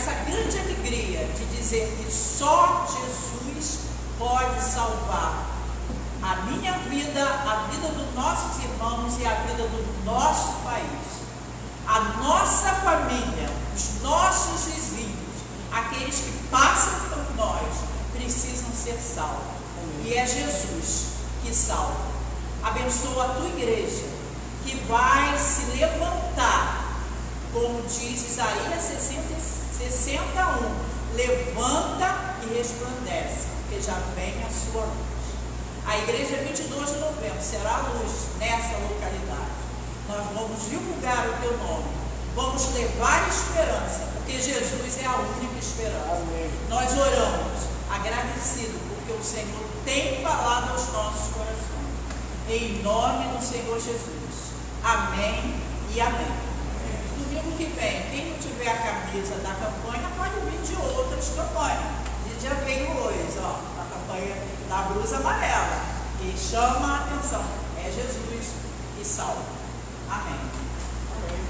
essa grande alegria de dizer que só Jesus pode salvar a minha vida, a vida dos nossos irmãos e a vida do nosso país, a nossa família, os nossos vizinhos, aqueles que passam por nós, precisam ser salvos. E é Jesus que salva. Abençoa a tua igreja, que vai se levantar, como diz Isaías 61, levanta e resplandece, porque já vem a sua luz. A igreja 22 de novembro será a luz nessa localidade. Nós vamos divulgar o teu nome, vamos levar esperança, porque Jesus é a única esperança. Amém. Nós oramos agradecidos, porque o Senhor tem falado aos nossos corações, em nome do Senhor Jesus. Amém e amém. Domingo que vem, quem não tiver a camisa da campanha, pode vir de outras campanhas. E já veio hoje, ó, a campanha da blusa amarela, que chama a atenção. É Jesus que salva. Amém. Amém.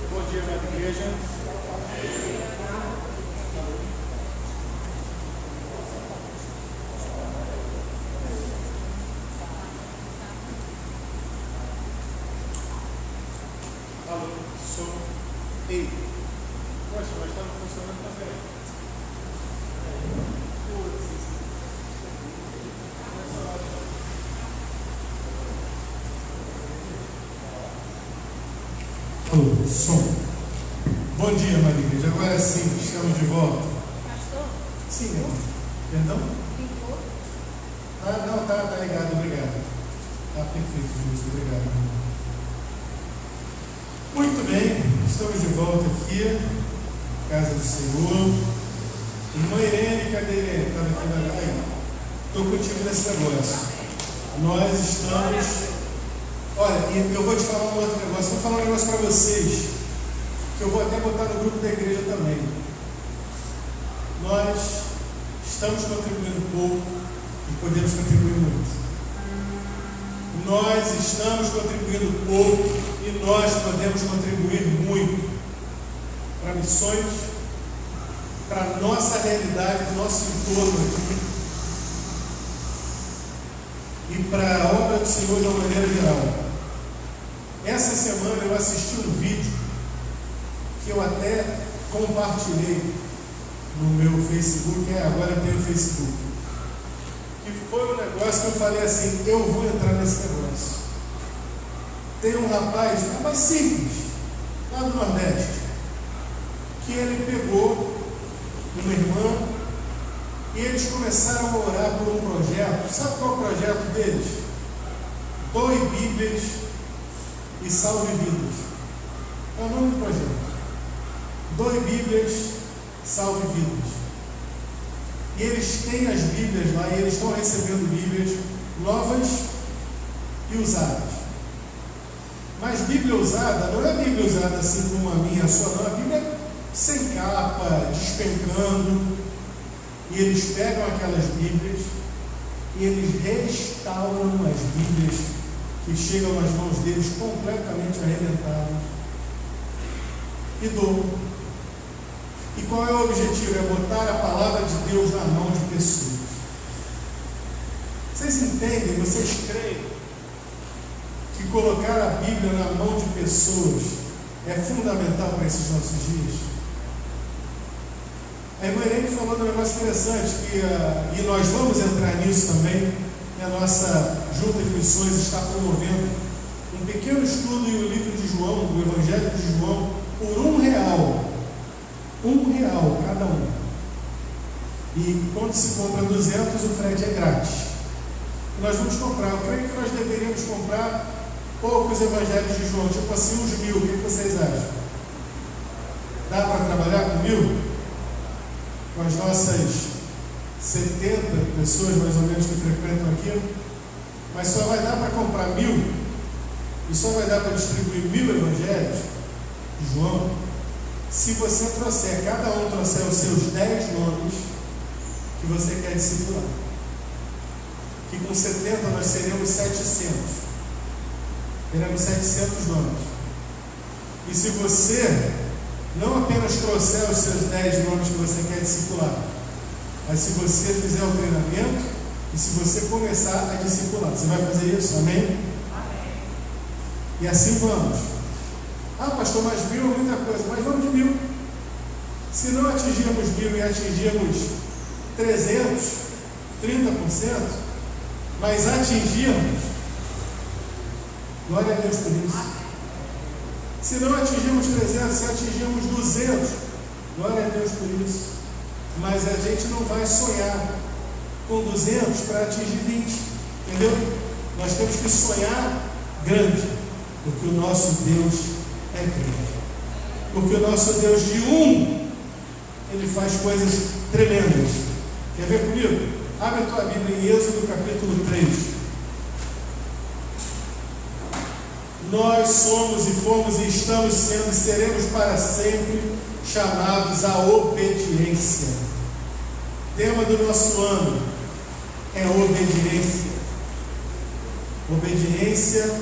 Bom dia, minha igreja. Alô, som. Ei. Poxa, mas estava funcionando também. Alô, som. Bom dia, Maria Igreja. Agora sim, estamos de volta. Pastor? Sim, irmão. Perdão? Ligou? Ah, não, tá ligado, obrigado. Tá perfeito, Jesus, obrigado, irmão. Muito bem, estamos de volta aqui, casa do Senhor. Irmã Irene, cadê Irene? Estava aqui na live. Estou contigo nesse negócio. Nós estamos. Olha, eu vou te falar um outro negócio. Vou falar um negócio para vocês, que eu vou até botar no grupo da igreja também. Nós estamos contribuindo pouco e podemos contribuir muito. Nós estamos contribuindo pouco e nós podemos contribuir muito para missões, para a nossa realidade, para o nosso entorno aqui e para a obra do Senhor de uma maneira geral. Essa semana eu assisti um vídeo que eu até compartilhei no meu Facebook, agora eu tenho Facebook, que foi um negócio que eu falei assim, eu vou entrar nesse negócio. Tem um rapaz simples, lá do Nordeste, que ele pegou uma irmã e eles começaram a orar por um projeto. Sabe qual é o projeto deles? Doe Bíblias e Salve Vidas. É o nome do projeto. Doe Bíblias, Salve Vidas. E eles têm as Bíblias lá e eles estão recebendo Bíblias novas e usadas. Mas Bíblia usada não é Bíblia usada assim como a minha, a sua, não. A Bíblia é sem capa, despencando. E eles pegam aquelas Bíblias e eles restauram as Bíblias que chegam nas mãos deles completamente arrebentadas e doam. E qual é o objetivo? É botar a palavra de Deus na mão de pessoas. Vocês entendem? Vocês creem que colocar a Bíblia na mão de pessoas é fundamental para esses nossos dias? A irmã Irene falou de um negócio interessante, e nós vamos entrar nisso também, que a nossa junta de missões está promovendo um pequeno estudo no livro de João, do Evangelho de João, por R$1. R$1 cada um. E quando se compra 200, o frete é grátis. E nós vamos comprar, eu creio que nós deveríamos comprar poucos evangelhos de João, tipo assim, uns 1000. O que vocês acham? Dá para trabalhar com 1000? Com as nossas 70 pessoas mais ou menos que frequentam aqui, mas só vai dar para comprar 1000 e só vai dar para distribuir 1000 evangelhos de João se você trouxer, cada um trouxer os seus 10 nomes que você quer discipular. Que com 70 nós seremos 700. Teremos 700 nomes. E se você não apenas trouxer os seus 10 nomes que você quer discipular, mas se você fizer o treinamento e se você começar a discipular, você vai fazer isso? Amém? Amém. E assim vamos. Ah, pastor, mas 1000 é muita coisa. Mas vamos de 1000. Se não atingirmos 1000 e atingirmos 300, 30%, mas atingirmos, glória a Deus por isso. Se não atingirmos 300, se atingirmos 200, glória a Deus por isso. Mas a gente não vai sonhar com 200 para atingir 20, entendeu? Nós temos que sonhar grande, porque o nosso Deus é grande. Porque o nosso Deus de Ele faz coisas tremendas. Quer ver comigo? Abre a tua Bíblia em Êxodo capítulo 3. Nós somos e fomos e estamos sendo e seremos para sempre chamados à obediência. O tema do nosso ano é obediência. Obediência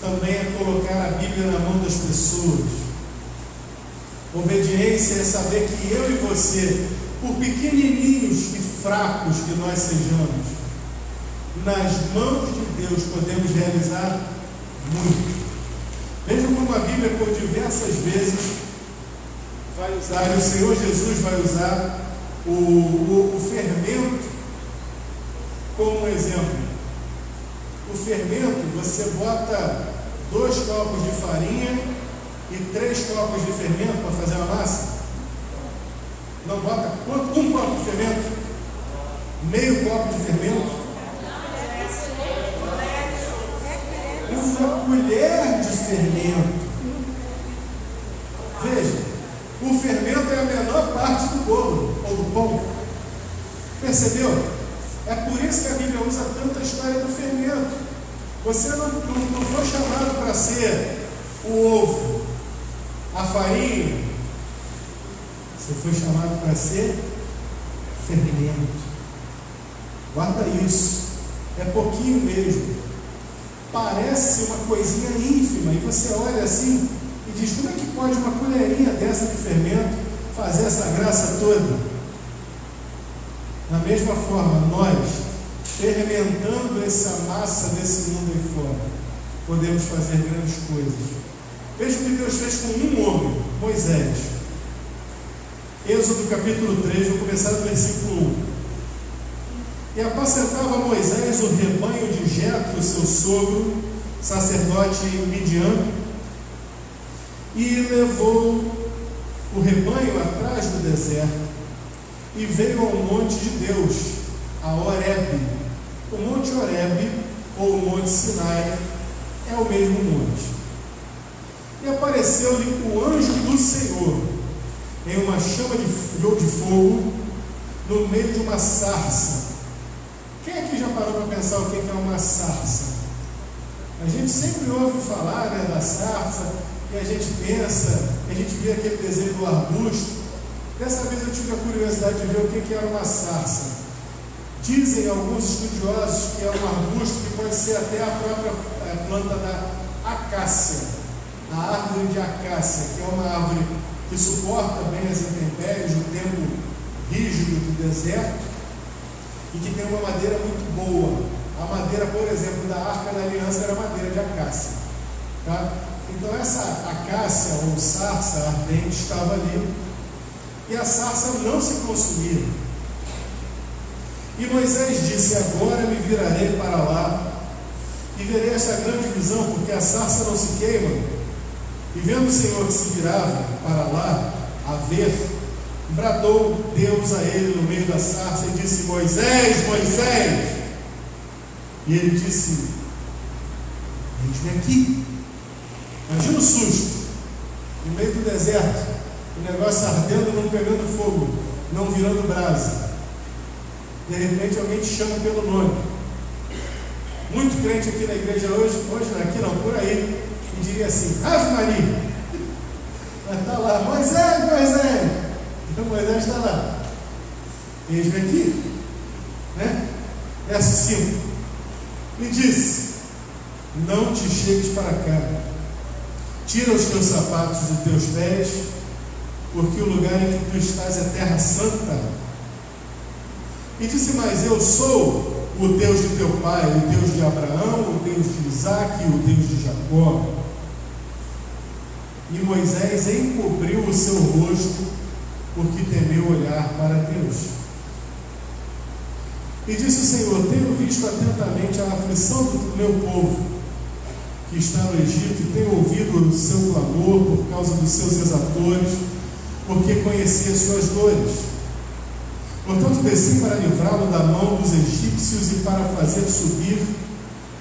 também é colocar a Bíblia na mão das pessoas. Obediência é saber que eu e você, por pequenininhos e fracos que nós sejamos, nas mãos de Deus podemos realizar muito. Veja como a Bíblia por diversas vezes vai usar, e o Senhor Jesus vai usar o fermento como um exemplo. O fermento, você bota 2 copos de farinha e 3 copos de fermento para fazer uma massa. Não bota quanto? 1 copo de fermento? Meio copo de fermento? Uma colher de fermento. Veja, o fermento é a menor parte do bolo ou do pão. Percebeu? É por isso que a Bíblia usa tanta história do fermento. Você não foi chamado para ser o ovo, a farinha. Você foi chamado para ser fermento. Guarda isso. É pouquinho mesmo. Parece uma coisinha ínfima, e você olha assim e diz: como é que pode uma colherinha dessa de fermento fazer essa graça toda? Da mesma forma, nós, fermentando essa massa desse mundo aí fora, podemos fazer grandes coisas. Veja o que Deus fez com um homem, Moisés. Êxodo capítulo 3, vou começar do versículo 1. E apacentava Moisés o rebanho de Jetro, seu sogro, sacerdote Midian, e levou o rebanho atrás do deserto, e veio ao monte de Deus, a Horebe. O monte Horebe, ou o monte Sinai, é o mesmo monte. E apareceu-lhe o anjo do Senhor, em uma chama de fogo, no meio de uma sarça. Quem aqui já parou para pensar o que é uma sarça? A gente sempre ouve falar, né, da sarça, e a gente pensa, a gente vê aquele desenho do arbusto. Dessa vez eu tive a curiosidade de ver o que era uma sarça. Dizem alguns estudiosos que é um arbusto que pode ser até a própria planta da acácia, a árvore de acácia, que é uma árvore que suporta bem as intempéries, o tempo rígido do deserto, e que tem uma madeira muito boa. A madeira, por exemplo, da Arca da Aliança era madeira de acácia. Tá? Então essa acácia ou sarça ardente estava ali, e a sarça não se consumia. E Moisés disse: agora me virarei para lá e verei essa grande visão, porque a sarça não se queima. E vendo o Senhor que se virava para lá a ver, bradou Deus a ele no meio da sarça e disse: Moisés, Moisés. E ele disse: eis-me aqui. Imagina o susto, no meio do deserto, o negócio ardendo, não pegando fogo, não virando brasa. De repente alguém te chama pelo nome. Muito crente aqui na igreja hoje não, aqui não, por aí, e diria assim: Ave Maria. Está lá, Moisés. Então Moisés está lá. Eis-me aqui. Né? Verso 5. E disse: não te chegues para cá, tira os teus sapatos dos teus pés, porque o lugar em que tu estás é terra santa. E disse mais: eu sou o Deus de teu pai, o Deus de Abraão, o Deus de Isaque e o Deus de Jacó. E Moisés encobriu o seu rosto, porque temeu olhar para Deus. E disse o Senhor: tenho visto atentamente a aflição do meu povo, que está no Egito, e tenho ouvido o seu clamor por causa dos seus exatores, porque conheci as suas dores. Portanto, desci para livrá-lo da mão dos egípcios e para fazer subir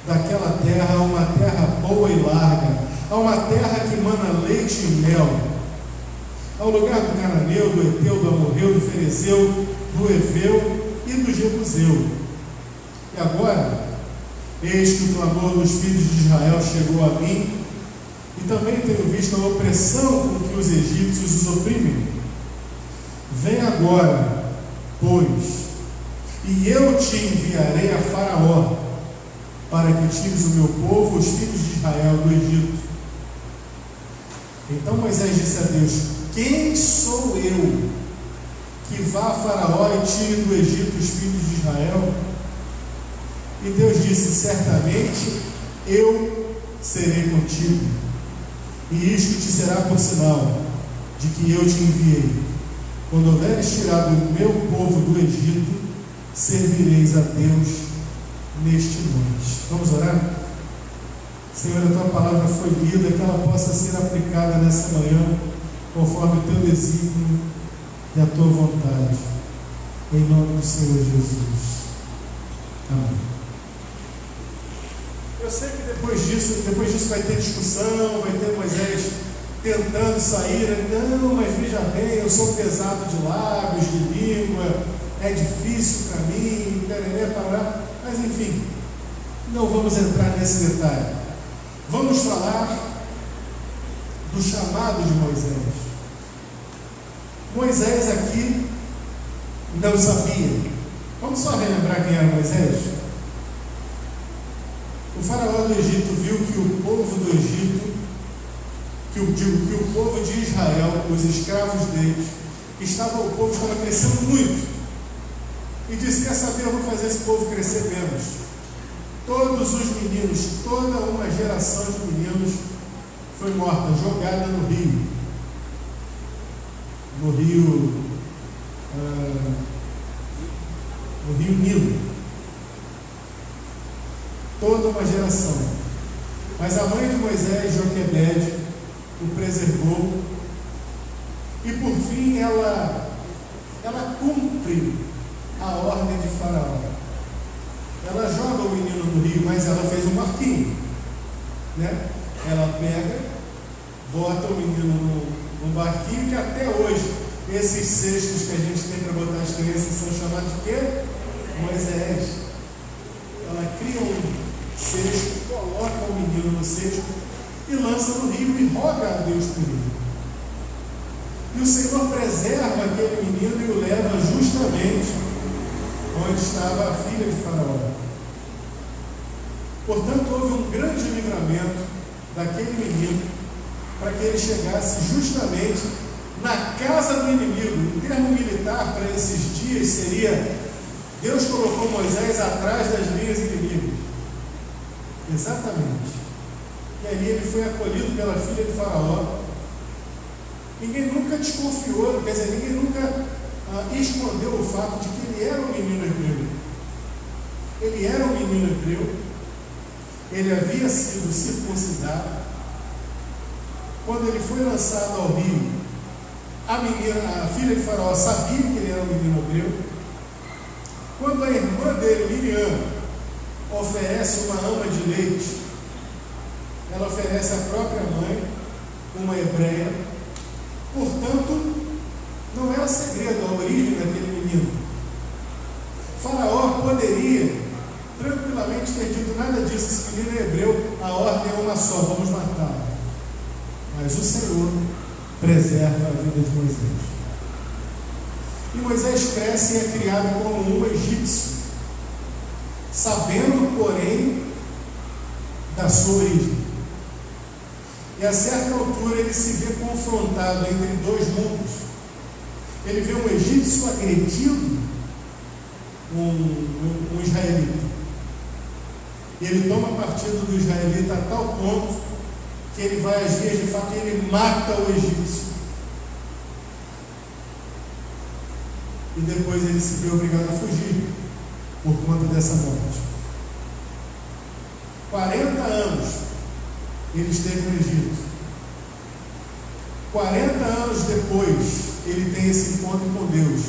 daquela terra a uma terra boa e larga, a uma terra que mana leite e mel, ao lugar do cananeu, do Eteu, do Amorreu, do Ferezeu, do Eveu e do Jebuseu. E agora, eis que o clamor dos filhos de Israel chegou a mim, e também tenho visto a opressão com que os egípcios os oprimem. Vem agora, pois, e eu te enviarei a Faraó, para que tires o meu povo, os filhos de Israel, do Egito. Então Moisés disse a Deus: quem sou eu que vá a Faraó e tire do Egito os filhos de Israel? E Deus disse: certamente eu serei contigo, e isto te será por sinal de que eu te enviei. Quando houveres tirado o meu povo do Egito, servireis a Deus neste monte. Vamos orar? Senhor, a tua palavra foi lida, que ela possa ser aplicada nessa manhã, conforme o teu desígnio e a tua vontade. Em nome do Senhor Jesus. Amém. Eu sei que depois disso vai ter discussão, vai ter Moisés tentando sair. Não, mas veja bem, eu sou pesado de lábios, de língua, é difícil para mim, parar. Mas enfim, não vamos entrar nesse detalhe. Vamos falar do chamado de Moisés. Moisés aqui não sabia. Vamos só relembrar quem era Moisés? O faraó do Egito viu que o povo do Egito, que o povo de Israel, os escravos deles, o povo estava crescendo muito, e disse: quer saber, eu vou fazer esse povo crescer menos. Todos os meninos, toda uma geração de meninos foi morta, jogada no rio Nilo. Toda uma geração. Mas a mãe de Moisés, Joquebede, o preservou, e por fim ela cumpre a ordem de Faraó. Ela joga o menino no rio, mas ela fez um barquinho, né? Ela pega, bota o menino no barquinho, que até hoje esses cestos que a gente tem para botar as crianças são chamados de quê? Moisés. Ela cria um cesto, coloca o menino no cesto e lança no rio e roga a Deus por ele. E o Senhor preserva aquele menino e o leva justamente onde estava a filha de Faraó. Portanto, houve um grande livramento daquele menino para que ele chegasse justamente na casa do inimigo. O termo militar para esses dias seria: Deus colocou Moisés atrás das linhas inimigas. Exatamente. E ali ele foi acolhido pela filha de Faraó. Ninguém nunca desconfiou, quer dizer, ninguém nunca escondeu o fato de que ele era um menino hebreu. Ele era um menino hebreu, ele havia sido circuncidado. Quando ele foi lançado ao rio, a filha de Faraó sabia que ele era um menino hebreu. Quando a irmã dele, Miriam, oferece uma ama de leite, ela oferece a própria mãe, uma hebreia. Portanto, não era segredo a origem daquele menino. Faraó poderia tranquilamente ter dito: nada disso, esse menino é hebreu, a ordem é uma só, vamos matá-lo. Mas o Senhor preserva a vida de Moisés. E Moisés cresce e é criado como um egípcio, sabendo, porém, da sua origem. E a certa altura ele se vê confrontado entre dois mundos. Ele vê um egípcio agredindo um israelita. E ele toma partido do israelita a tal ponto que ele vai às vias de fato e ele mata o egípcio. E depois ele se vê obrigado a fugir por conta dessa morte. 40 anos ele esteve no Egito. 40 anos depois ele tem esse encontro com Deus.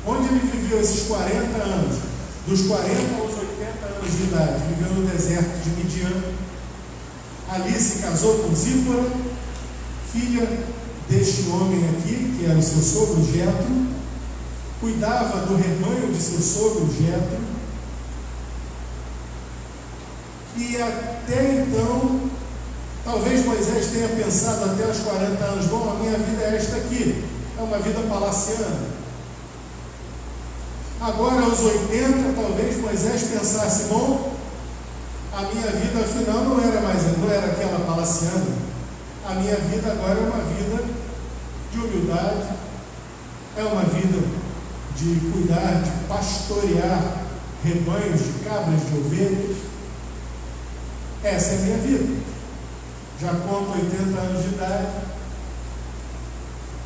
Onde ele viveu esses 40 anos? Dos 40 aos 80 anos de idade, viveu no deserto de Midian. Ali se casou com Zípora, filha deste homem aqui, que era o seu sogro Jetro, cuidava do rebanho de seu sogro Jetro, e até então, talvez Moisés tenha pensado até os 40 anos, bom, a minha vida é esta aqui, é uma vida palaciana. Agora aos 80, talvez Moisés pensasse, bom, a minha vida afinal não era aquela palaciana, a minha vida agora é uma vida de humildade, é uma vida de cuidar, de pastorear rebanhos de cabras, de ovelhas. Essa é a minha vida. Já conto 80 anos de idade,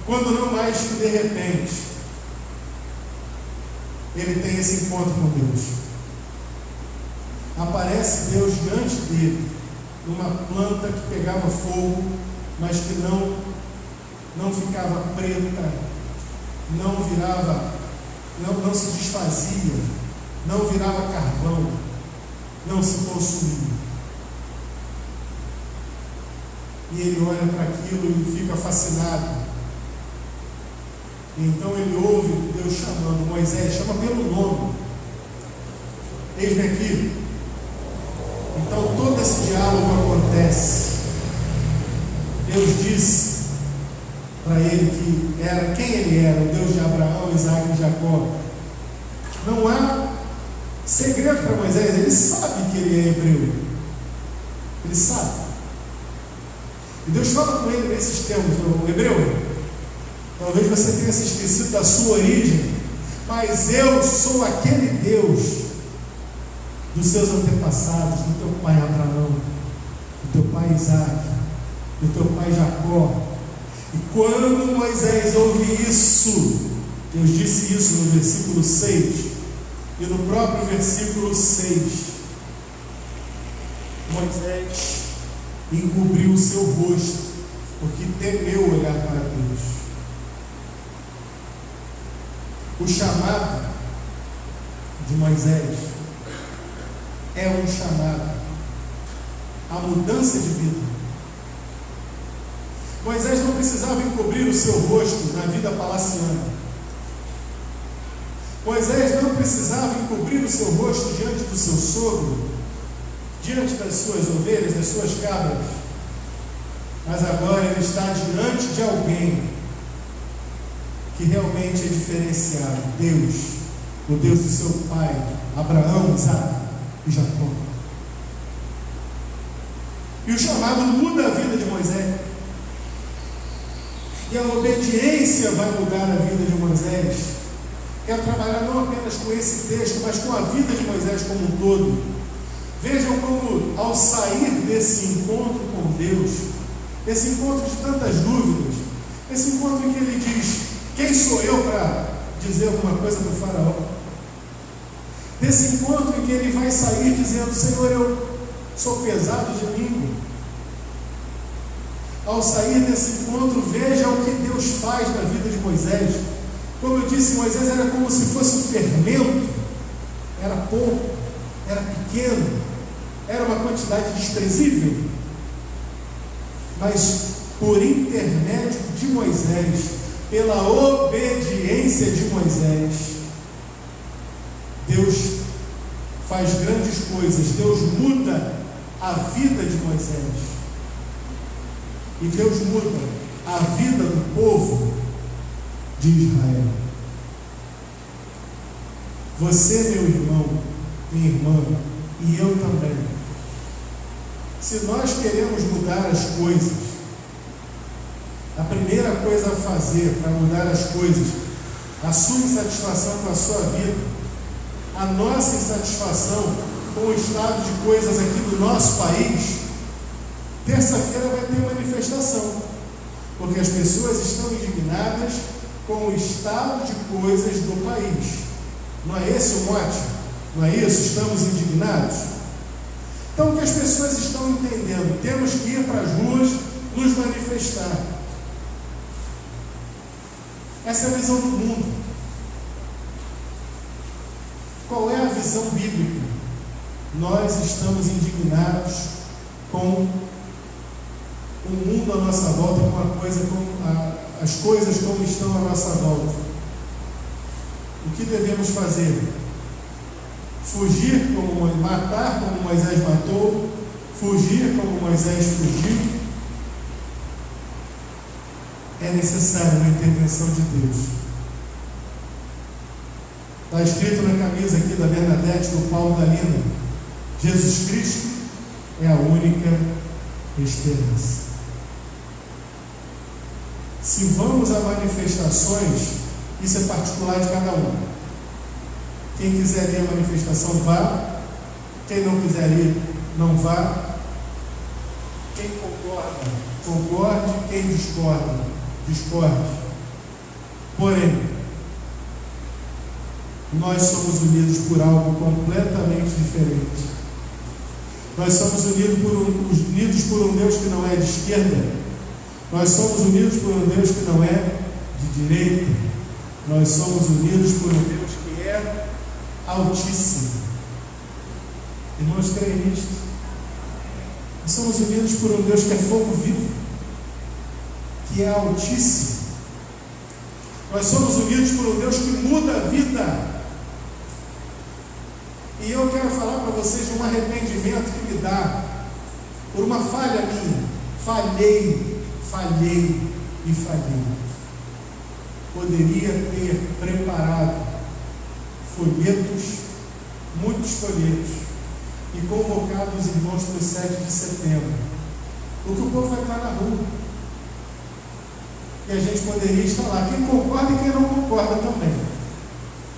quando não mais que de repente ele tem esse encontro com Deus. Aparece Deus diante dele, numa planta que pegava fogo, mas que não ficava preta, não virava, não se desfazia, não virava carvão, não se consumia. E ele olha para aquilo e fica fascinado. Então ele ouve Deus chamando Moisés, chama pelo nome. Eis-me aqui. Então todo esse diálogo acontece. Deus disse para ele que era quem ele era, o Deus de Abraão, Isaac e Jacó. Não há segredo para Moisés, ele sabe que ele é hebreu. Ele sabe. E Deus fala com ele nesses termos, o hebreu, talvez você tenha se esquecido da sua origem, mas eu sou aquele Deus dos seus antepassados, do teu pai Abraão, do teu pai Isaac, do teu pai Jacó. E quando Moisés ouve isso, Deus disse isso no versículo 6, e no próprio versículo 6, Moisés encobriu o seu rosto, porque temeu olhar para Deus. O chamado de Moisés é um chamado à mudança de vida. Moisés não precisava encobrir o seu rosto na vida palaciana. Moisés não precisava encobrir o seu rosto diante do seu sogro, diante das suas ovelhas, das suas cabras, mas agora ele está diante de alguém que realmente é diferenciado, Deus, o Deus do seu pai, Abraão, Isaac e Jacó. E o chamado muda a vida de Moisés, e a obediência vai mudar a vida de Moisés. Quero trabalhar não apenas com esse texto, mas com a vida de Moisés como um todo. Vejam como, ao sair desse encontro com Deus, esse encontro de tantas dúvidas, esse encontro em que ele diz, quem sou eu para dizer alguma coisa para o faraó? Desse encontro em que ele vai sair dizendo, Senhor, eu sou pesado de língua. Ao sair desse encontro, veja o que Deus faz na vida de Moisés. Como eu disse, Moisés era como se fosse um fermento, era pouco, era pequeno, era uma quantidade desprezível, mas por intermédio de Moisés, pela obediência de Moisés, Deus faz grandes coisas. Deus muda a vida de Moisés, e Deus muda a vida do povo de Israel. Você, meu irmão, minha irmã, e eu também. Se nós queremos mudar as coisas, a primeira coisa a fazer para mudar as coisas, a sua insatisfação com a sua vida, a nossa insatisfação com o estado de coisas aqui do nosso país, terça-feira vai ter manifestação, porque as pessoas estão indignadas com o estado de coisas do país. Não é esse o mote? Não é isso? Estamos indignados? Então, o que as pessoas estão entendendo? Temos que ir para as ruas nos manifestar. Essa é a visão do mundo. Qual é a visão bíblica? Nós estamos indignados com o mundo à nossa volta, com as coisas como estão à nossa volta. O que devemos fazer? Fugir como matar como Moisés matou, fugir como Moisés fugiu. É necessária uma intervenção de Deus. Está escrito na camisa aqui da Bernadette, do Paulo da Lina: Jesus Cristo é a única esperança. Se vamos a manifestações, isso é particular de cada um. Quem quiser ir à manifestação, vá. Quem não quiser ir, não vá. Quem concorda, concorde. Quem discorda, discorde. Porém, nós somos unidos por algo completamente diferente. Nós somos unidos por um Deus que não é de esquerda. Nós somos unidos por um Deus que não é de direita. Nós somos unidos por um Deus que é Altíssimo. Irmãos, creem nisto? Nós somos unidos por um Deus que é fogo vivo, que é Altíssimo. Nós somos unidos por um Deus que muda a vida. E eu quero falar para vocês de um arrependimento que me dá por uma falha minha. Falhei. Poderia ter preparado folhetos, muitos folhetos, e convocado os irmãos para o 7 de setembro. Porque o povo vai estar na rua. E a gente poderia estar lá. Quem concorda e quem não concorda também.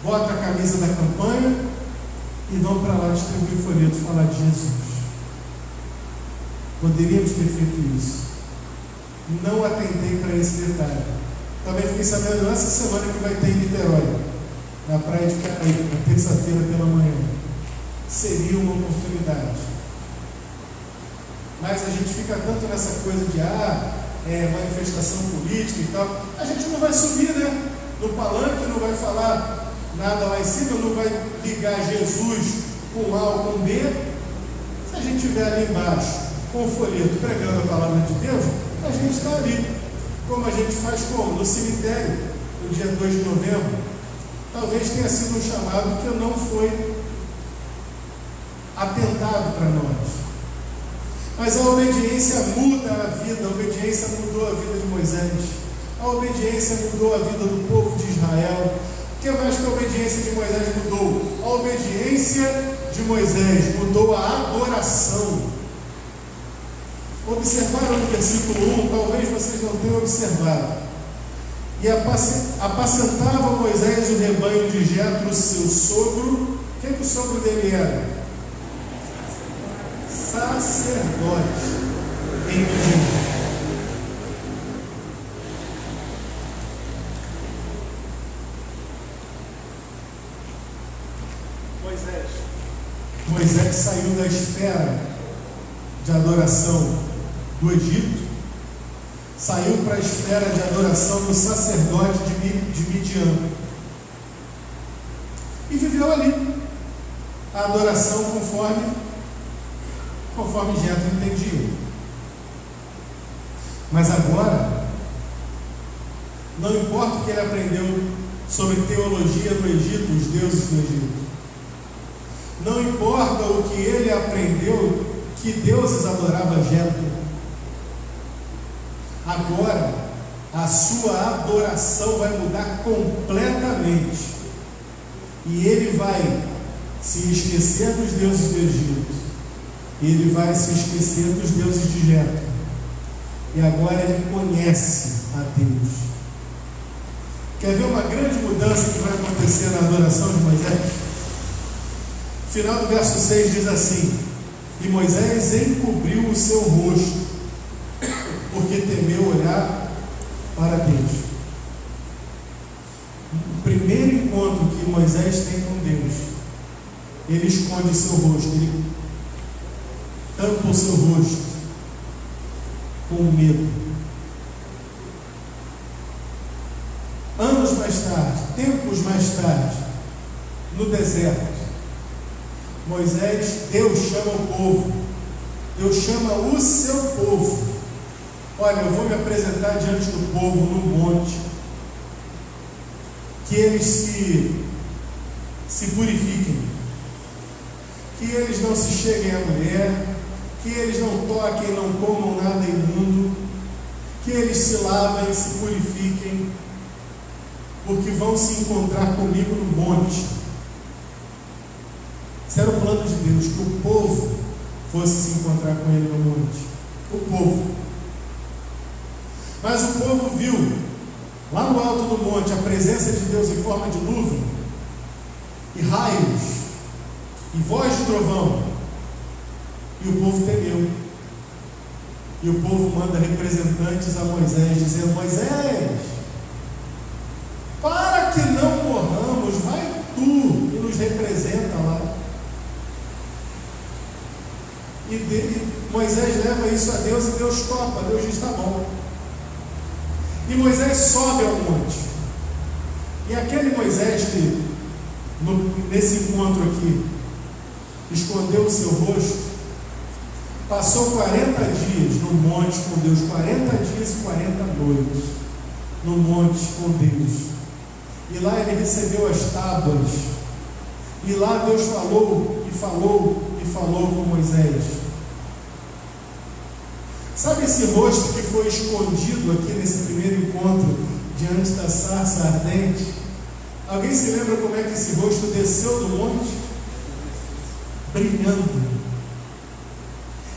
Bota a camisa da campanha e vão para lá distribuir folheto, falar de Jesus. Poderíamos ter feito isso. Não atentei para esse detalhe. Também fiquei sabendo essa semana que vai ter em Niterói, na praia de Caraíba, na terça-feira pela manhã. Seria uma oportunidade. Mas a gente fica tanto nessa coisa de manifestação política e tal. A gente não vai subir, né? No palanque, não vai falar nada lá em cima, não vai ligar Jesus com A ou com B. Se a gente estiver ali embaixo com o folheto pregando a palavra de Deus, a gente está ali. Como a gente faz como? No cemitério, no dia 2 de novembro. Talvez tenha sido um chamado que não foi atentado para nós. Mas a obediência muda a vida. A obediência mudou a vida de Moisés. A obediência mudou a vida do povo de Israel. O que mais que a obediência de Moisés mudou? A obediência de Moisés mudou a adoração. Observaram no versículo 1, talvez vocês não tenham observado. E apacentava Moisés o rebanho de Jetro, seu sogro. O que o sogro dele era? Sacerdote em Midian. Moisés saiu da esfera de adoração do Egito, saiu para a esfera de adoração do sacerdote de Midian e viveu ali a adoração conforme Jetro entendia. Mas agora, não importa o que ele aprendeu sobre teologia do Egito, os deuses do Egito, não importa o que ele aprendeu, que deuses adorava Jetro. Agora, a sua adoração vai mudar completamente. E ele vai se esquecer dos deuses do Egito. Ele vai se esquecer dos deuses de Jetro. E agora ele conhece a Deus. Quer ver uma grande mudança que vai acontecer na adoração de Moisés? O final do verso 6 diz assim: e Moisés encobriu o seu rosto, porque temeu olhar para Deus. O primeiro encontro que Moisés tem com Deus, ele esconde o seu rosto, ele tampa o seu rosto com medo. Anos mais tarde, tempos mais tarde, no deserto, Deus chama o povo, Deus chama o seu povo. Olha, eu vou me apresentar diante do povo no monte, que eles se purifiquem, que eles não se cheguem à mulher, que eles não toquem, não comam nada imundo, que eles se lavem, se purifiquem, porque vão se encontrar comigo no monte. Esse era o plano de Deus, que o povo fosse se encontrar com ele no monte. O povo. Mas o povo viu, lá no alto do monte, a presença de Deus em forma de nuvem, e raios, e voz de trovão, e o povo temeu. E o povo manda representantes a Moisés, dizendo: Moisés, para que não morramos, vai tu e nos representa lá. E Moisés leva isso a Deus, e Deus topa. Deus diz: tá bom. E Moisés sobe ao monte. E aquele Moisés que nesse encontro aqui escondeu o seu rosto, passou 40 dias no monte com Deus, 40 dias e 40 noites no monte com Deus. E lá ele recebeu as tábuas. E lá Deus falou e falou e falou com Moisés. Sabe esse rosto que foi escondido aqui nesse primeiro encontro, diante da sarça ardente? Alguém se lembra como é que esse rosto desceu do monte? Brilhando.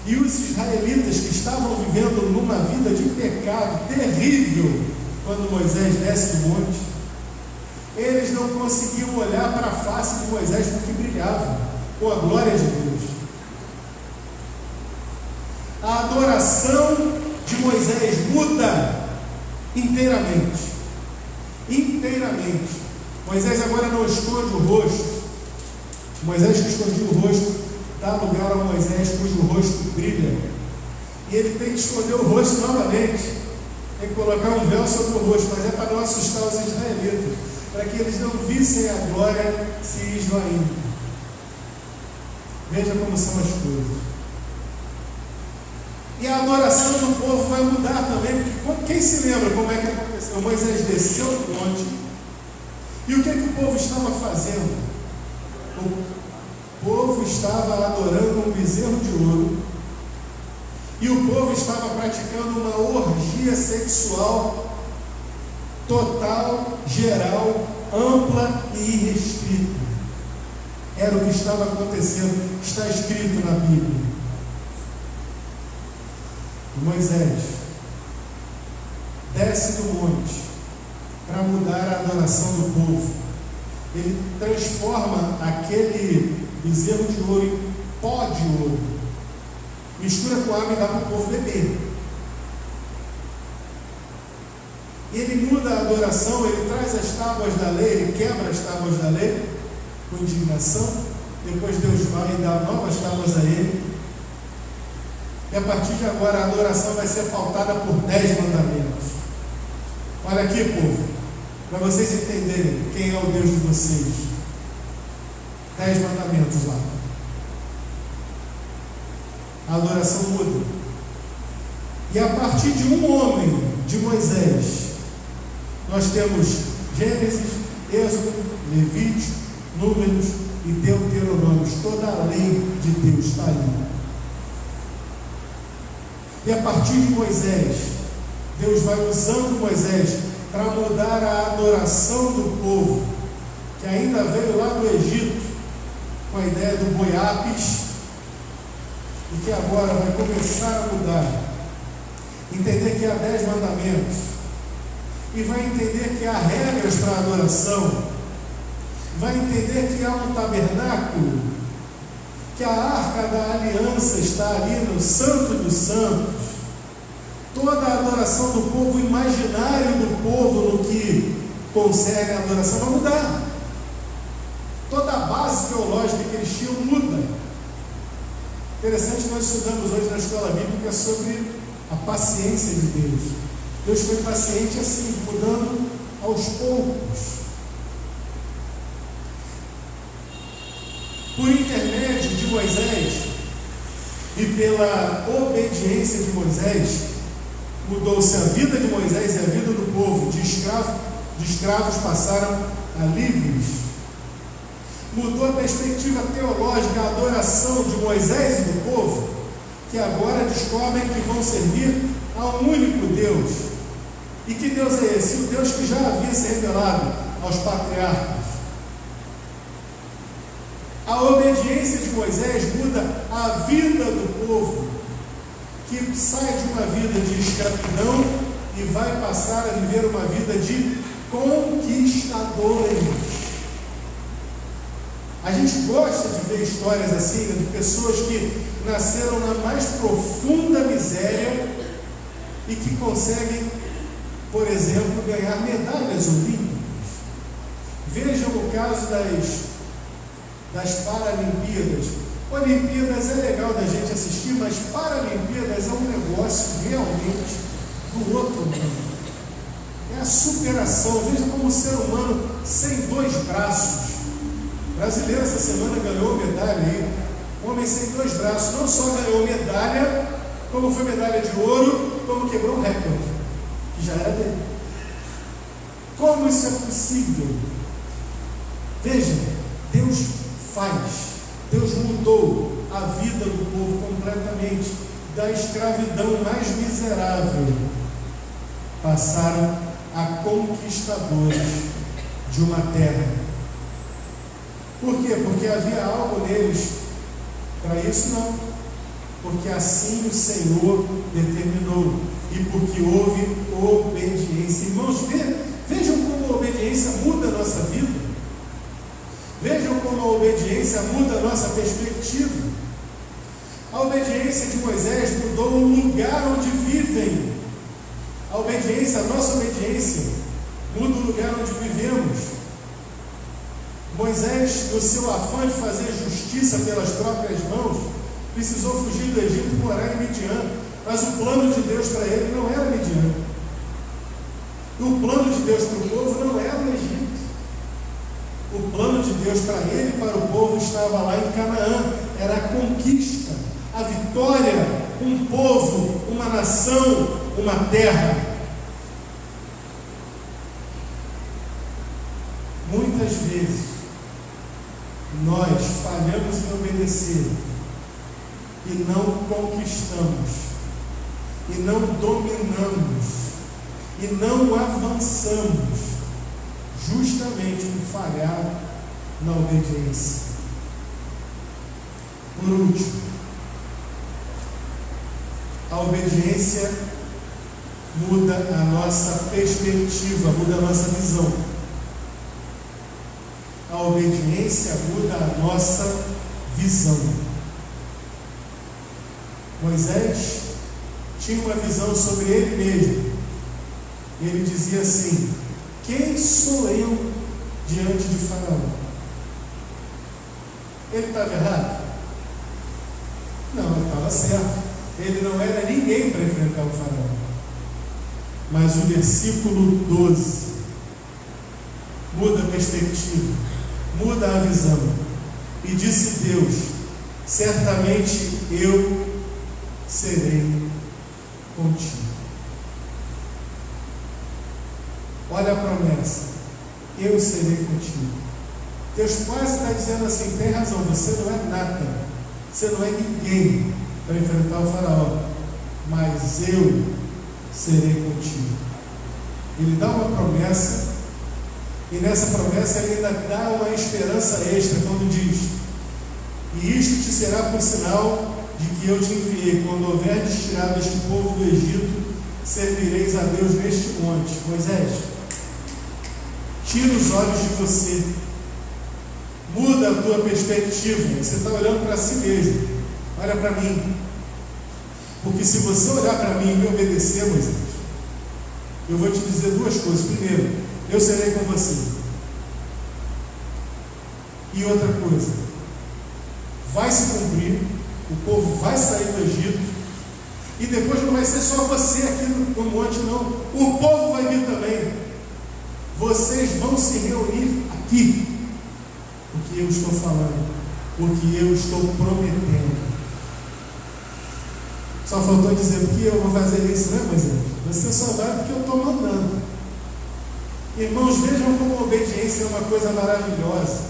E os israelitas que estavam vivendo numa vida de pecado terrível, quando Moisés desce do monte, eles não conseguiam olhar para a face de Moisés porque brilhava com a glória de Deus. A adoração de Moisés muda inteiramente. Inteiramente. Moisés agora não esconde o rosto. Moisés que escondia o rosto dá lugar a Moisés cujo rosto brilha. E ele tem que esconder o rosto novamente. Tem que colocar um véu sobre o rosto, mas é para não assustar os israelitas, para que eles não vissem a glória se esvaindo. Veja como são as coisas. E a adoração do povo vai mudar também, porque quem se lembra como é que aconteceu? Moisés desceu do monte, e o que o povo estava fazendo? O povo estava adorando um bezerro de ouro, e o povo estava praticando uma orgia sexual total, geral, ampla e irrestrita. Era o que estava acontecendo, está escrito na Bíblia. Moisés desce do monte para mudar a adoração do povo. Ele transforma aquele bezerro de ouro em pó de ouro, mistura com água e dá para o povo beber. Ele muda a adoração, ele traz as tábuas da lei, ele quebra as tábuas da lei com indignação. Depois Deus vai e dá novas tábuas a ele. E a partir de agora a adoração vai ser pautada por 10 mandamentos. Olha aqui, povo, para vocês entenderem quem é o Deus de vocês. 10 mandamentos lá. A adoração muda. E a partir de um homem, de Moisés, nós temos Gênesis, Êxodo, Levítico, Números e Deuteronômio. Toda a lei de Deus está ali. E a partir de Moisés, Deus vai usando Moisés para mudar a adoração do povo, que ainda veio lá do Egito, com a ideia do boi Apis, e que agora vai começar a mudar. Entender que há 10 mandamentos, e vai entender que há regras para a adoração, vai entender que há um tabernáculo, que a arca da aliança está ali no Santo dos Santos. Toda a adoração do povo, o imaginário do povo no que concerne a adoração vai mudar. Toda a base teológica que eles tinham muda. Interessante, nós estudamos hoje na escola bíblica sobre a paciência de Deus. Deus foi paciente assim, mudando aos poucos. Por intermédio de Moisés e pela obediência de Moisés, mudou-se a vida de Moisés e a vida do povo. De escravos passaram a livres. Mudou a perspectiva teológica, a adoração de Moisés e do povo, que agora descobrem que vão servir a um único Deus. E que Deus é esse? O Deus que já havia se revelado aos patriarcas. A obediência de Moisés muda a vida do povo, que sai de uma vida de escravidão e vai passar a viver uma vida de conquistadores. A gente gosta de ver histórias assim, de pessoas que nasceram na mais profunda miséria e que conseguem, por exemplo, ganhar medalhas olímpicas. Vejam o caso das Paralimpíadas. Olimpíadas é legal da gente assistir, mas Paralimpíadas é um negócio realmente do outro mundo. É a superação. Veja como o ser humano sem 2 braços. O brasileiro essa semana ganhou medalha aí. Um homem sem 2 braços não só ganhou medalha, como foi medalha de ouro, como quebrou um recorde, que já era dele. Como isso é possível? Veja, Deus faz. Deus mudou a vida do povo completamente. Da escravidão mais miserável, passaram a conquistadores de uma terra. Por quê? Porque havia algo neles. Para isso não. Porque assim o Senhor determinou. E porque houve obediência. Irmãos, vejam como a obediência muda a nossa vida. Vejam como a obediência muda a nossa perspectiva. A obediência de Moisés mudou o lugar onde vivem. A obediência, a nossa obediência, muda o lugar onde vivemos. Moisés, no seu afã de fazer justiça pelas próprias mãos, precisou fugir do Egito e morar em Midian. Mas o plano de Deus para ele não era Midian. O plano de Deus para o povo não era o Egito. O plano de Deus para ele e para o povo estava lá em Canaã. Era a conquista, a vitória, um povo, uma nação, uma terra. Muitas vezes nós falhamos em obedecer e não conquistamos, e não dominamos, e não avançamos, justamente por falhar na obediência. Por último, a obediência muda a nossa perspectiva, muda a nossa visão. A obediência muda a nossa visão. Moisés tinha uma visão sobre ele mesmo. Ele dizia assim: quem sou eu diante de Faraó? Ele estava errado? Não, ele estava certo. Ele não era ninguém para enfrentar o Faraó. Mas o versículo 12 muda a perspectiva, muda a visão. E disse Deus: certamente eu serei contigo. Olha a promessa: eu serei contigo. Deus quase está dizendo assim: tem razão, você não é nada, você não é ninguém para enfrentar o Faraó, mas eu serei contigo. Ele dá uma promessa, e nessa promessa ele ainda dá uma esperança extra, quando diz: e isto te será por sinal de que eu te enviei. Quando houverdes tirado este povo do Egito, servireis a Deus neste monte. Moisés, tira os olhos de você, muda a tua perspectiva. Você está olhando para si mesmo, olha para mim. Porque se você olhar para mim e me obedecer, Moisés, eu vou te dizer duas coisas. Primeiro, eu serei com você. E outra coisa, vai se cumprir, o povo vai sair do Egito, e depois não vai ser só você aqui no monte, não. O povo vai vir também. Vocês vão se reunir aqui. O que eu estou falando, o que eu estou prometendo. Só faltou dizer: porque eu vou fazer isso, né, Moisés? Você só vai porque eu estou mandando. Irmãos, vejam como a obediência é uma coisa maravilhosa.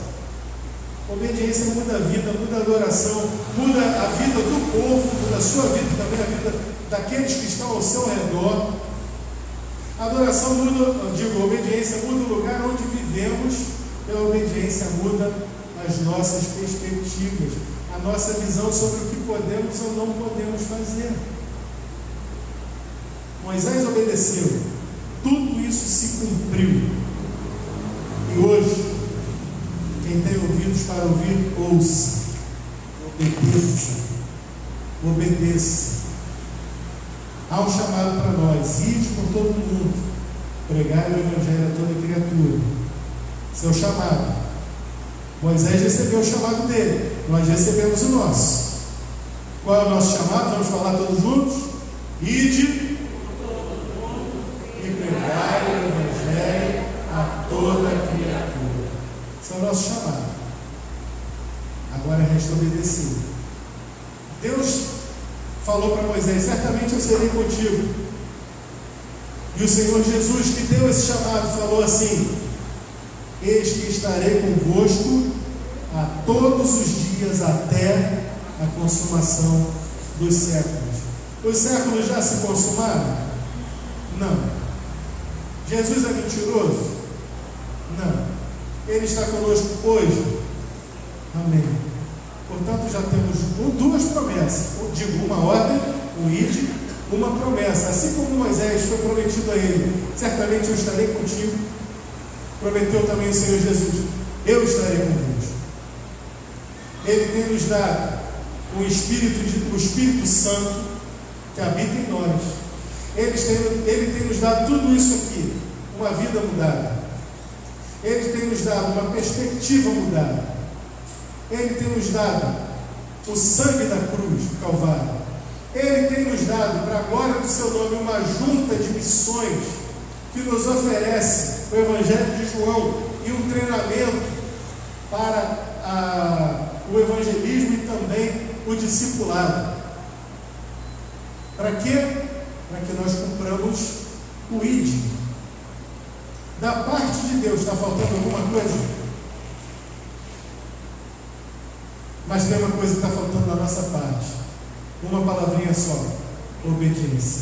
Obediência muda a vida, muda a adoração, muda a vida do povo, muda a sua vida também, a vida daqueles que estão ao seu redor. A adoração muda, a obediência muda o lugar onde vivemos, e a obediência muda as nossas perspectivas, a nossa visão sobre o que podemos ou não podemos fazer. Moisés obedeceu, tudo isso se cumpriu, e hoje, quem tem ouvidos para ouvir, ouça, obedeça, obedeça. Há um chamado para nós: ide por todo mundo, pregar o Evangelho a toda criatura. Seu chamado. Moisés recebeu o chamado dele, nós recebemos o nosso. Qual é o nosso chamado? Vamos falar todos juntos? Ide e pregai o Evangelho a toda criatura. Esse é o nosso chamado. Agora resta obedecer. Deus falou para Moisés: certamente eu serei contigo. E o Senhor Jesus, que deu esse chamado, falou assim: eis que estarei convosco a todos os dias até a consumação dos séculos. Os séculos já se consumaram? Não. Jesus é mentiroso? Não. Ele está conosco hoje? Amém. Portanto, já temos duas promessas. Digo, uma ordem, um ide, uma promessa. Assim como Moisés foi prometido a ele: certamente eu estarei contigo. Prometeu também o Senhor Jesus: eu estarei convosco. Ele tem nos dado o Espírito Santo que habita em nós. Ele tem nos dado tudo isso aqui, uma vida mudada. Ele tem nos dado uma perspectiva mudada. Ele tem nos dado o sangue da cruz do Calvário. Ele tem nos dado, para a glória do seu nome, uma junta de missões que nos oferece o Evangelho de João e um treinamento para o evangelismo e também o discipulado. Para quê? Para que nós cumpramos o ID. Da parte de Deus, está faltando alguma coisa? Mas tem uma coisa que está faltando da nossa parte. Uma palavrinha só: obediência.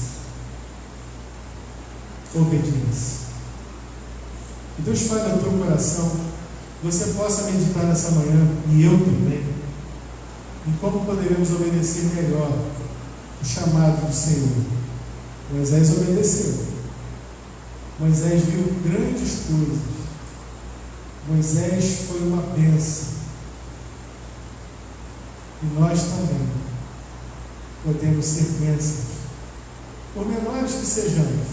Obediência. Que Deus fale no teu coração, você possa meditar nessa manhã, e eu também, em como poderemos obedecer melhor o chamado do Senhor. Moisés obedeceu. Moisés viu grandes coisas. Moisés foi uma bênção. E nós também podemos ser bênçãos, por menores que sejamos,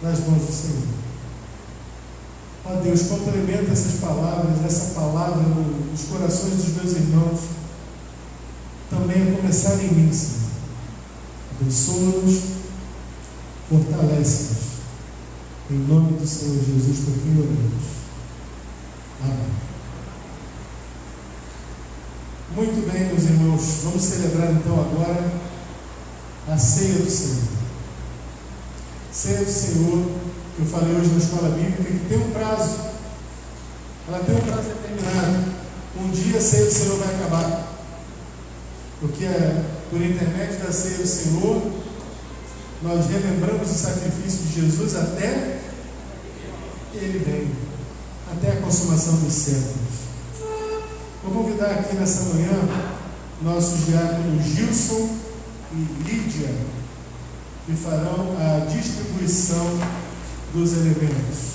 nas mãos do Senhor. Ó Deus, complementa essas palavras, essa palavra nos corações dos meus irmãos, também a começar em mim, Senhor. Abençoa-nos, fortalece-nos, em nome do Senhor Jesus, por quem oramos. Amém. Muito bem, meus irmãos, vamos celebrar então agora a ceia do Senhor. Ceia do Senhor, que eu falei hoje na escola bíblica, que tem um prazo. Ela tem um prazo determinado. Um dia a ceia do Senhor vai acabar. Porque por intermédio da ceia do Senhor, nós relembramos o sacrifício de Jesus até Ele vem, até a consumação dos séculos. Vou convidar aqui nessa manhã nossos diáconos Gilson e Lídia, que farão a distribuição dos elementos.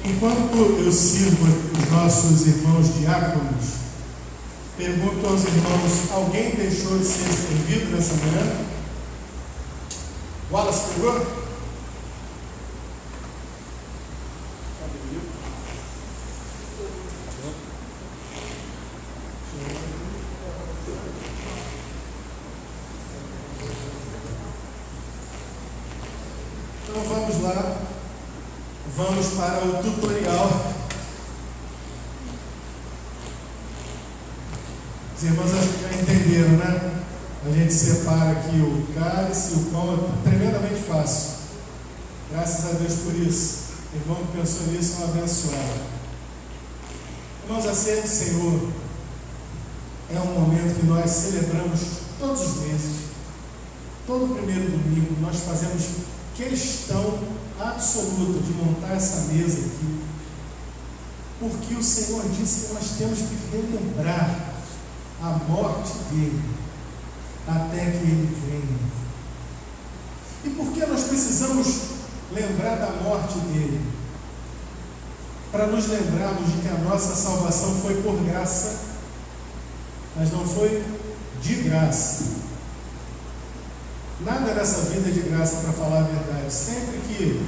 Enquanto eu sirvo os nossos irmãos diáconos, pergunto aos irmãos: alguém deixou de ser servido nessa manhã? Wallace pegou? Então vamos lá. Vamos para o tutorial. Os irmãos acho que já entenderam, né? A gente separa aqui o cálice, o pão, é tremendamente fácil. Graças a Deus por isso. O irmão que pensou nisso é um abençoado. Irmãos, a ceia do Senhor é um momento que nós celebramos todos os meses. Todo primeiro domingo nós fazemos questão absoluta de montar essa mesa aqui, porque o Senhor disse que nós temos que relembrar a morte dele até que ele venha. E por que nós precisamos lembrar da morte dele? Para nos lembrarmos de que a nossa salvação foi por graça, mas não foi de graça. Nada nessa vida é de graça, para falar a verdade. Sempre que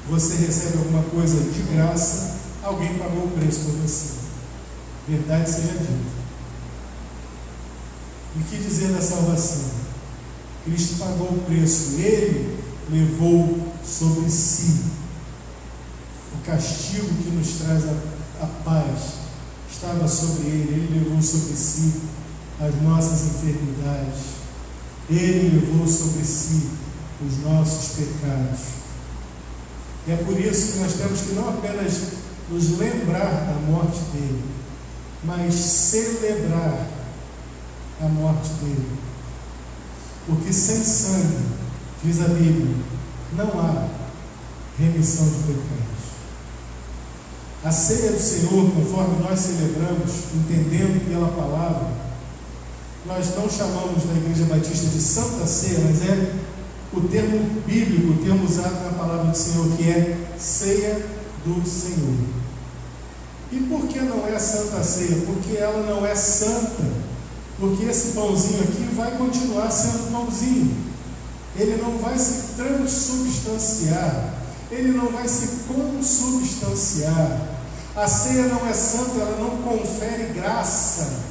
você recebe alguma coisa de graça, alguém pagou o preço por você. Verdade seja dita. E o que dizer da salvação? Cristo pagou o preço, Ele levou sobre si o castigo que nos traz a paz. Estava sobre Ele levou sobre si as nossas enfermidades, Ele levou sobre si os nossos pecados. E é por isso que nós temos que não apenas nos lembrar da morte dele, mas celebrar a morte dele. Porque sem sangue, diz a Bíblia, não há remissão de pecados. A ceia do Senhor, conforme nós celebramos, entendendo pela palavra, nós não chamamos na Igreja Batista de Santa Ceia, mas é o termo bíblico, o termo usado na palavra do Senhor, que é ceia do Senhor. E por que não é Santa Ceia? Porque ela não é santa. Porque esse pãozinho aqui vai continuar sendo pãozinho. Ele não vai se transubstanciar. Ele não vai se consubstanciar. A ceia não é santa, ela não confere graça.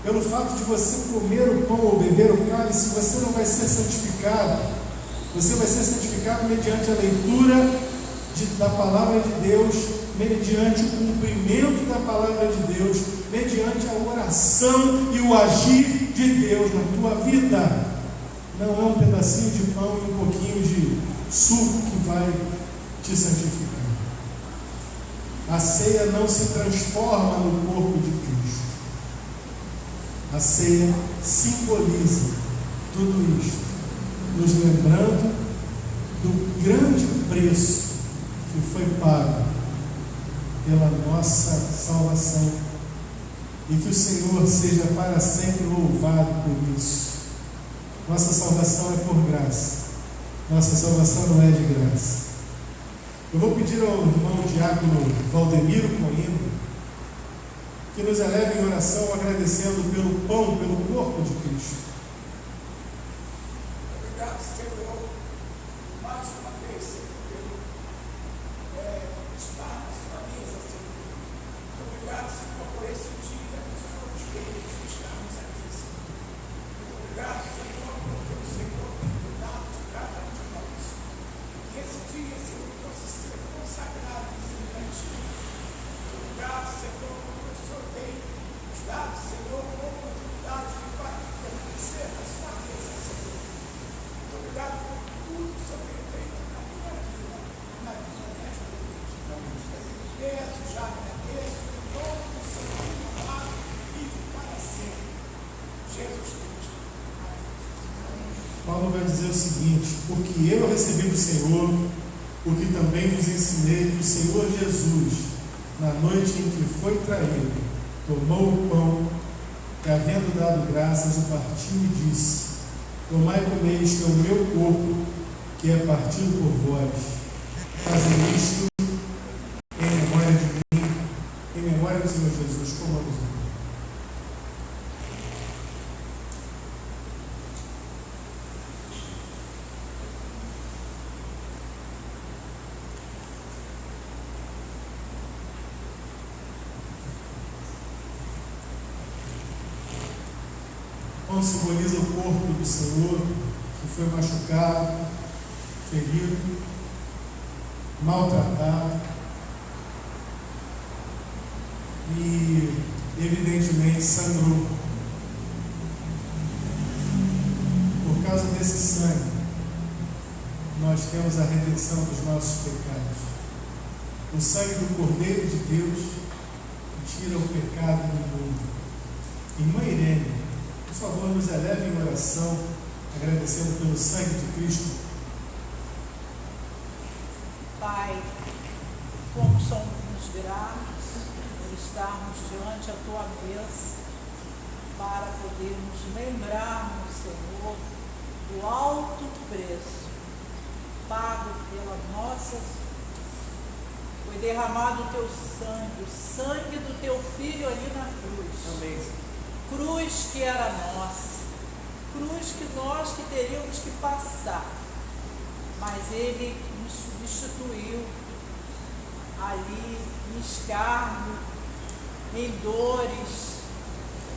Pelo fato de você comer o pão ou beber o cálice, você não vai ser santificado. Você vai ser santificado mediante a leitura da palavra de Deus, mediante o cumprimento da palavra de Deus, mediante a oração e o agir de Deus na tua vida. Não é um pedacinho de pão e um pouquinho de suco que vai te santificar. A ceia não se transforma no corpo de Cristo. A ceia simboliza tudo isto, nos lembrando do grande preço que foi pago pela nossa salvação, e que o Senhor seja para sempre louvado por isso. Nossa salvação é por graça, nossa salvação não é de graça. Eu vou pedir ao irmão diácono Valdemiro Coimbra que nos eleve em oração, agradecendo pelo pão, pelo corpo de Cristo. Obrigado, Senhor, mais uma vez, Senhor, pelo estar na sua mesa, Senhor. Obrigado, Senhor, por esse dia que o Senhor nos permite estarmos aqui, Senhor. Obrigado, Senhor, porque o Senhor tem cuidado de cada um de nós. Que esse dia, Senhor, possa ser consagrado, Senhor, a Ti. Obrigado, Senhor, porque o Senhor tem nos dado, Senhor, a oportunidade de permanecer na sua mesa, Senhor. Muito obrigado por tudo que o Senhor tem feito na minha vida, na vida desta igreja. Peço, já agradeço, em nome do Senhor, amado, vive para sempre. Jesus Cristo. Paulo vai dizer o seguinte: porque eu recebi do Senhor o que também vos ensinei, que o Senhor Jesus, na noite em que foi traído, tomou o pão e, havendo dado graças, o partiu e disse: tomai e comei, isto é o meu corpo, que é partido por vós. Fazem isto em memória de mim, em memória do Senhor Jesus. Comamos. O pão simboliza o corpo do Senhor, que foi machucado, ferido, maltratado e evidentemente sangrou. Por causa desse sangue, nós temos a redenção dos nossos pecados. O sangue do Cordeiro de Deus tira o pecado do mundo. Irmã Irene, por favor, nos eleve em oração, agradecendo pelo sangue de Cristo. Pai, como somos gratos por estarmos diante da Tua mesa, para podermos lembrarmos, Senhor, do alto preço pago pelas nossas. Foi derramado o Teu sangue, o sangue do Teu Filho ali na cruz. Amém. Cruz que era nossa, cruz que nós que teríamos que passar, mas Ele nos substituiu ali em escárnio, em dores,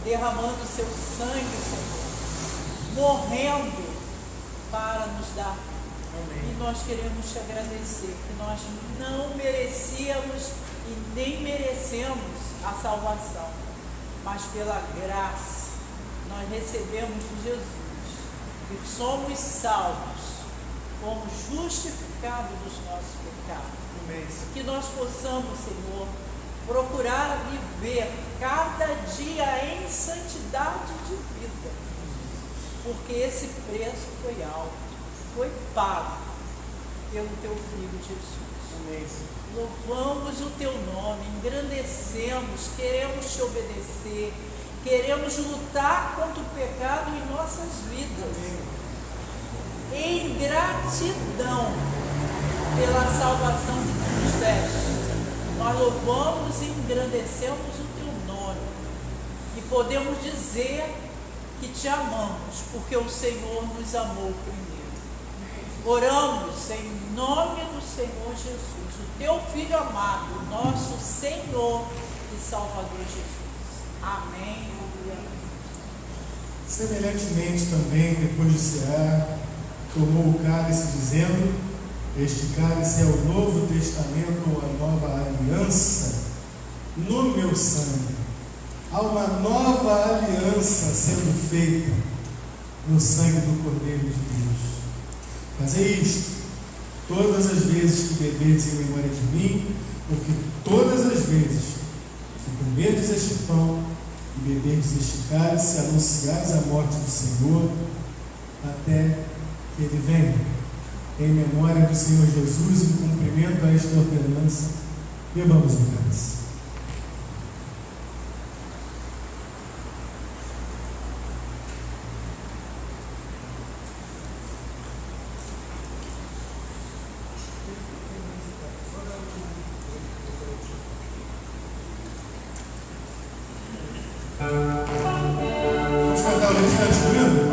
derramando seu sangue, Senhor, morrendo para nos dar. Amém. E nós queremos te agradecer, que nós não merecíamos e nem merecemos a salvação, mas pela graça nós recebemos de Jesus e somos salvos, fomos justificados dos nossos pecados. Amém. Que nós possamos, Senhor, procurar viver cada dia em santidade de vida, porque esse preço foi alto, foi pago pelo teu Filho Jesus. Amém. Louvamos o teu nome, engrandecemos, queremos te obedecer, queremos lutar contra o pecado em nossas vidas, em gratidão pela salvação que tu nos deste. Nós louvamos e engrandecemos o teu nome e podemos dizer que te amamos, porque o Senhor nos amou primeiro. Oramos em nome do Senhor Jesus, o teu Filho amado, nosso Senhor e Salvador Jesus. Amém. Semelhantemente também, depois de cear, tomou o cálice, dizendo: este cálice é o novo testamento, ou a nova aliança, no meu sangue. Há uma nova aliança sendo feita no sangue do Cordeiro de Deus. Fazei isto todas as vezes que beberdes em memória de mim, porque todas as vezes que comerdes este pão e beberdes este cálice, anunciais a morte do Senhor até que Ele venha. Em memória do Senhor Jesus, em cumprimento a esta ordenança, bebamos o cálice. Vamos cantar o restante comigo?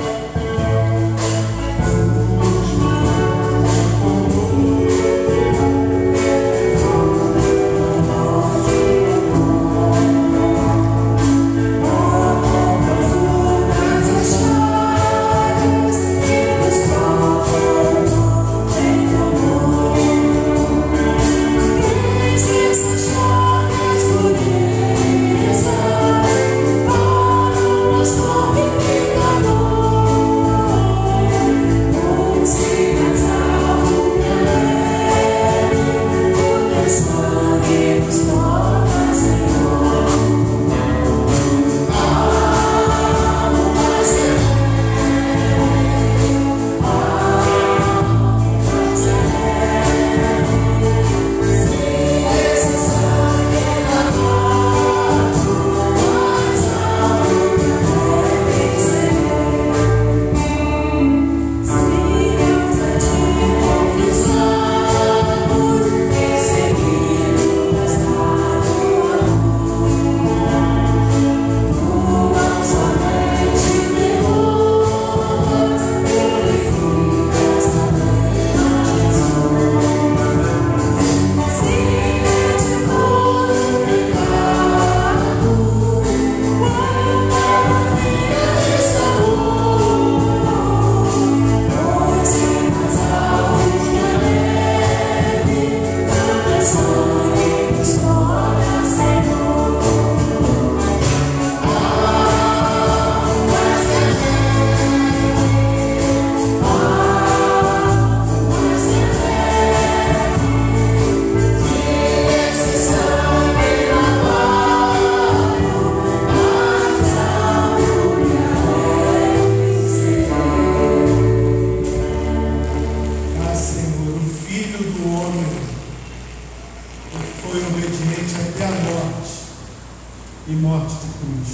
E morte de cruz.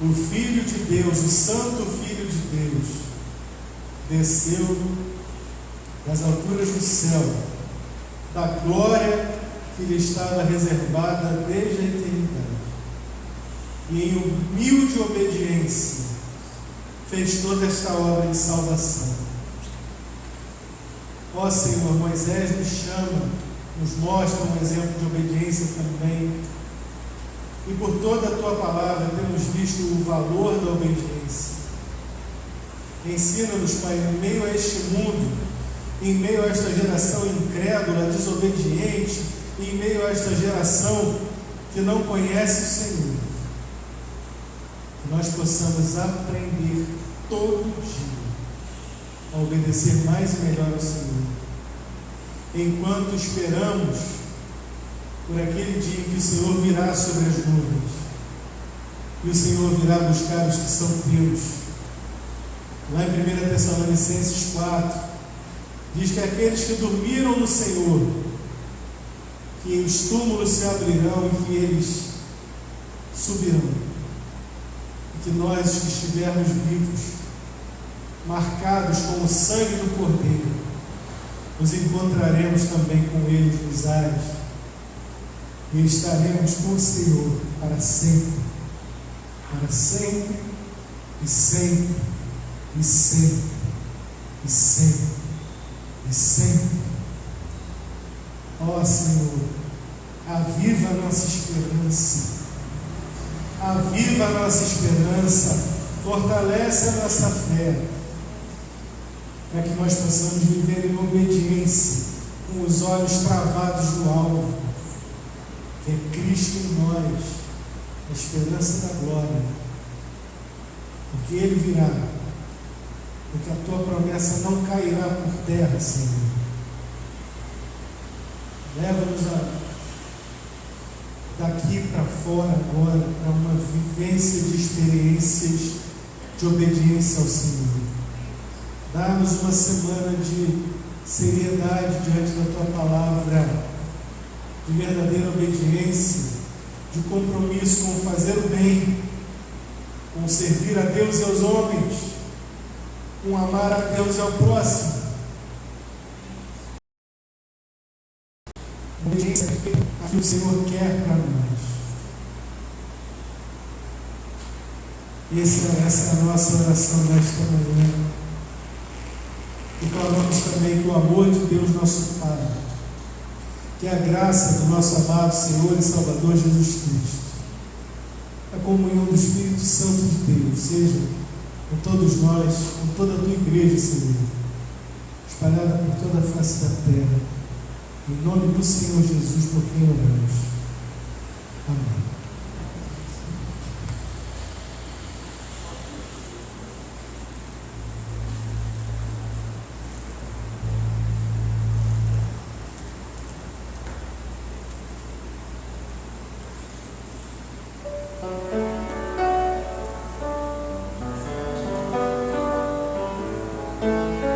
O Filho de Deus, o Santo Filho de Deus, desceu das alturas do céu, da glória que lhe estava reservada desde a eternidade, e em humilde obediência fez toda esta obra de salvação. Ó Senhor, Moisés nos chama, nos mostra um exemplo de obediência também. E por toda a tua palavra temos visto o valor da obediência. Ensina-nos, Pai, em meio a este mundo, em meio a esta geração incrédula, desobediente, em meio a esta geração que não conhece o Senhor, que nós possamos aprender todo dia a obedecer mais e melhor ao Senhor, enquanto esperamos por aquele dia em que o Senhor virá sobre as nuvens e o Senhor virá buscar os que são teus. Lá em 1 Tessalonicenses 4 diz que aqueles que dormiram no Senhor, que os túmulos se abrirão e que eles subirão, e que nós que estivermos vivos, marcados com o sangue do Cordeiro, nos encontraremos também com eles nos ares e estaremos com o Senhor para sempre e sempre e sempre e sempre e sempre. Ó Senhor, aviva a nossa esperança, aviva a nossa esperança, fortalece a nossa fé, para que nós possamos viver em obediência, com os olhos travados no alvo, que é Cristo em nós, a esperança da glória, porque Ele virá, porque a tua promessa não cairá por terra, Senhor. Leva-nos daqui para fora agora, para uma vivência de experiências de obediência ao Senhor. Dá-nos uma semana de seriedade diante da tua palavra, de verdadeira obediência, de compromisso com fazer o bem, com servir a Deus e aos homens, com amar a Deus e ao próximo. Obediência feita a que o Senhor quer para nós. Essa é a nossa oração nesta manhã. E clamamos também que o amor de Deus, nosso Pai, que a graça do nosso amado Senhor e Salvador Jesus Cristo, a comunhão do Espírito Santo de Deus, seja com todos nós, com toda a tua igreja, Senhor, espalhada por toda a face da terra, em nome do Senhor Jesus, por quem oramos. Amém.